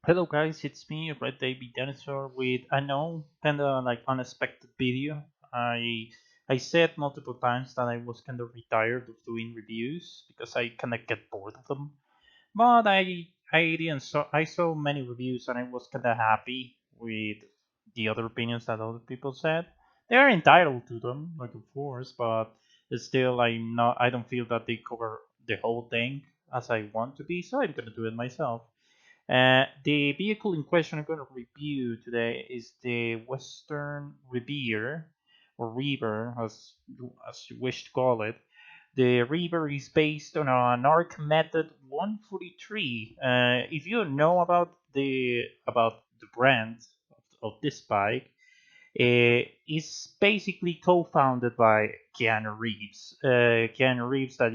Hello guys, it's me, Red Baby Dinosaur, with a no kinda like unexpected video. I said multiple times that I was kinda retired of doing reviews because I kinda get bored of them. But I didn't I saw many reviews and I was kinda happy with the other opinions that other people said. They are entitled to them, like of course, but still I don't feel that they cover the whole thing as I want to be, so I'm gonna do it myself. The vehicle in question I'm going to review today is the Western Reever, or Reever, as you wish to call it. The Reever is based on an ARC Method 143. If you know about the brand of this bike, is basically co-founded by Keanu Reeves. Keanu Reeves, that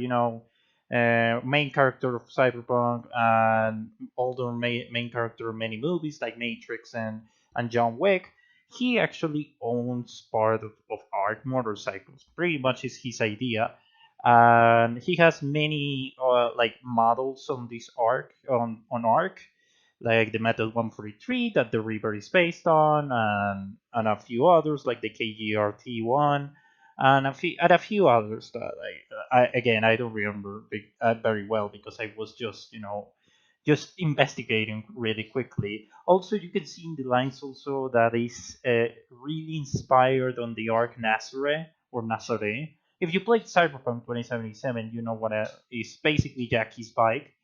main character of Cyberpunk and older main character of many movies like Matrix and John Wick. He actually owns part of Arc motorcycles. Pretty much is his idea, and he has many like models on this on Arc, like the Metal 143 that the Reaver is based on, and a few others like the KGRT one, and a few others that I don't remember very well because I was just investigating really quickly. Also, you can see in the lines also that is really inspired on the arc Nazare or Nazare. If you played Cyberpunk 2077, you know what is basically Jackie's bike.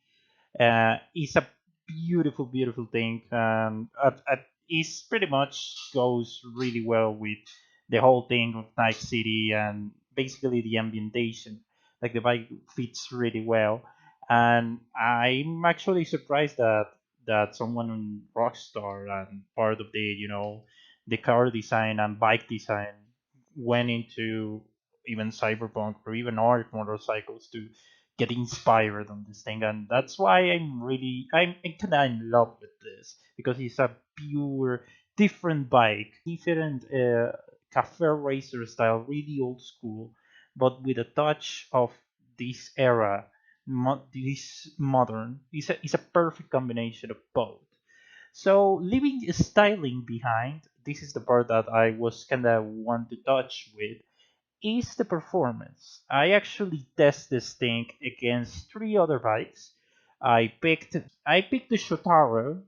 It's a beautiful, beautiful thing. It pretty much goes really well with the whole thing of Night City and basically the ambientation. Like the bike fits really well, and I'm actually surprised that someone in Rockstar and part of the car design and bike design went into even Cyberpunk or even art motorcycles to get inspired on this thing, and that's why I'm kind of in love with this because it's a pure different bike, different cafe racer style, really old school, but with a touch of this era, this modern. It's a perfect combination of both. So leaving styling behind, this is the part that I was kind of want to touch with is the performance. I actually test this thing against three other bikes. I picked the Shotaro.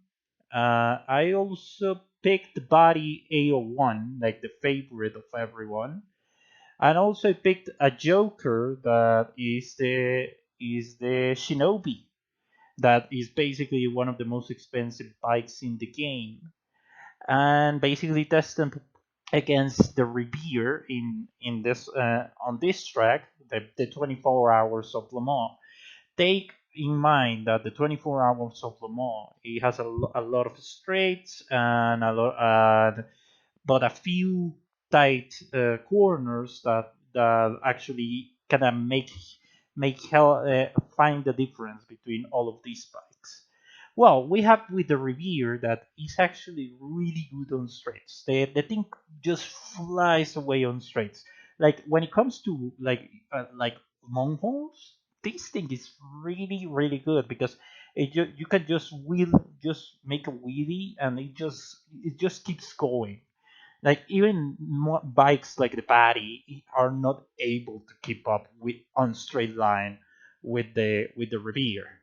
I also picked the Body A01, like the favorite of everyone, and also picked a Joker that is the Shinobi. That is basically one of the most expensive bikes in the game, and basically test them against the Reveer in this on this track, the 24 hours of Le Mans. Take in mind that the 24 hours of Le Mans, it has a lot of straights and but a few tight corners that actually kind of find the difference between all of these bikes. Well, we have with the Reveer that is actually really good on straights. The thing just flies away on straights. Like when it comes to like long hauls, this thing is really really good because you can just make a wheelie and it just keeps going. Like even bikes like the Patty are not able to keep up with on straight line with the Reveer.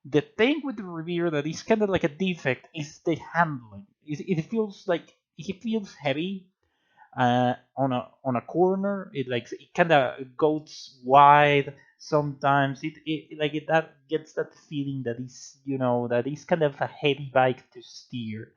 The thing with the Reveer that is kind of like a defect is the handling. It feels heavy on a corner. It kind of goes wide sometimes. That gets that feeling that is kind of a heavy bike to steer.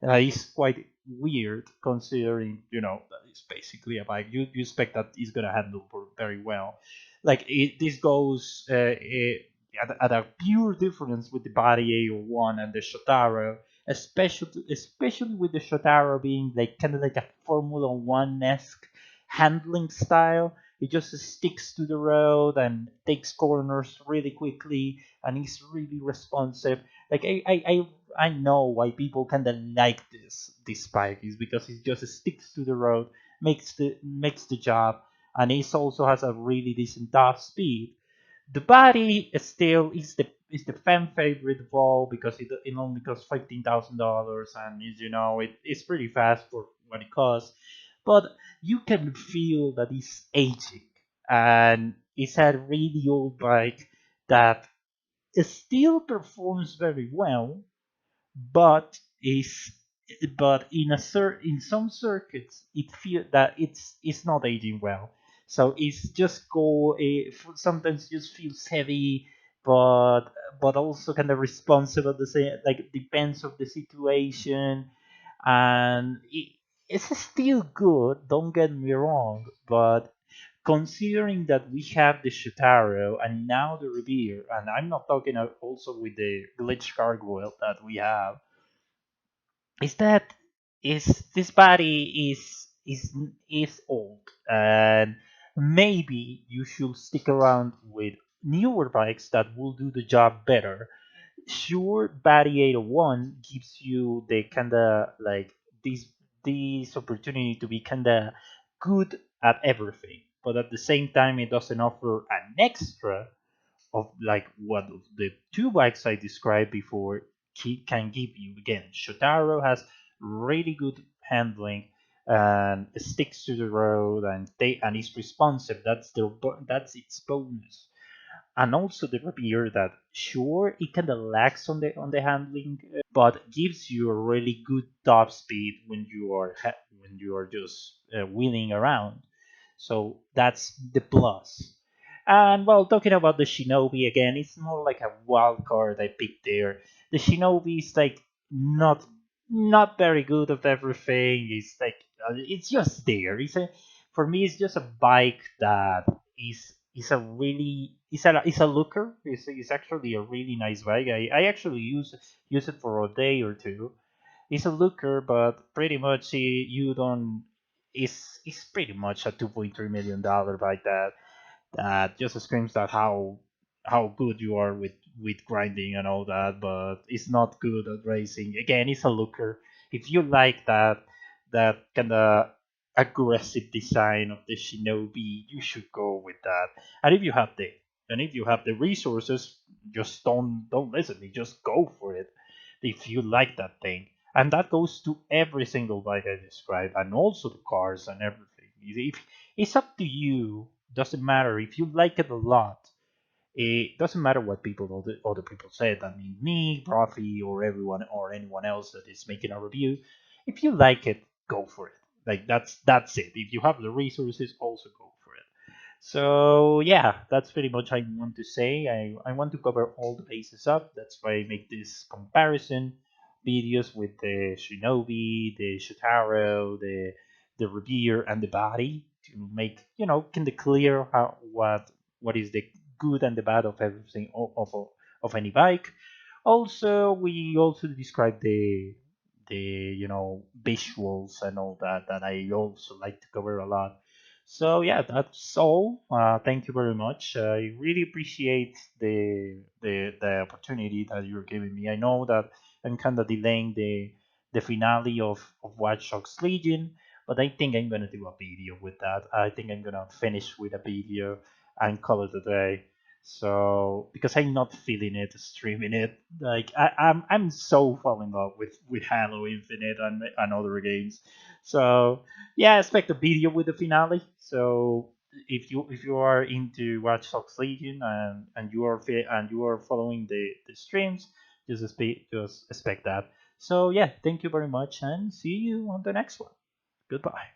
It's quite weird considering that it's basically a bike. You expect that it's gonna handle very well. This goes at a pure difference with the Body A01 and the Shotaro, especially with the Shotaro being like kind of like a Formula One esque handling style. It just sticks to the road and takes corners really quickly, and is really responsive. Like I know why people kind of like this bike is because it just sticks to the road, makes the job, and it also has a really decent top speed. The body is still is the fan favorite of all because it only costs $15,000 and is it's pretty fast for what it costs, but you can feel that it's aging and it's a really old bike that still performs very well, but is but in some circuits it feel that it's not aging well. So it's just sometimes just feels heavy, but also kind of responsive at the same, like depends of the situation, and it's still good. Don't get me wrong, but considering that we have the Shotaro and now the Reveal, and I'm not talking also with the glitch gargoyle that we have, is that is this body is old, and maybe you should stick around with newer bikes that will do the job better. Sure, body 801 gives you the kinda like this opportunity to be kinda good at everything, but at the same time it doesn't offer an extra of like what of the two bikes I described before can give you. Again, Shotaro has really good handling and sticks to the road, and is responsive. That's its bonus. And also the Reveer that sure it kind of lacks on the handling, but gives you a really good top speed when when you are just wheeling around. So that's the plus. And well, talking about the Shinobi again, it's more like a wild card I picked there. The Shinobi is like not not very good of everything. It's like it's just there. For me, it's just a bike that is a really is a looker. It's actually a really nice bike. I actually use it for a day or two. It's a looker, but pretty much you don't. It's pretty much a $2.3 million bike that just screams that how good you are with grinding and all that, but it's not good at racing. Again, it's a looker. If you like that kind of aggressive design of the Shinobi, you should go with that. And if you have the resources, just don't listen. You just go for it if you like that thing. And that goes to every single bike I described, and also the cars and everything. It's up to you. Doesn't matter if you like it a lot. It doesn't matter what other people said. I mean, me, Profi, or everyone or anyone else that is making a review. If you like it, go for it. Like that's it. If you have the resources, also go for it. So yeah, that's pretty much I want to say. I want to cover all the bases up. That's why I make this comparison videos with the Shinobi, the Shotaro, the Revere, and the body to make kind of clear what is the good and the bad of everything of any bike. Also, we also describe the visuals and all that I also like to cover a lot. So yeah, that's all. Thank you very much. I really appreciate the opportunity that you're giving me. I know that I'm kind of delaying the finale of Watch Dogs Legion, but I think I'm gonna do a video with that. I think I'm gonna finish with a video and call it a day. So because I'm not feeling it, streaming it, like I'm so falling in love with Halo Infinite and other games. So yeah, expect a video with the finale. So if you are into Watch Dogs Legion and you are following the streams, just expect that. So yeah, thank you very much and see you on the next one. Goodbye.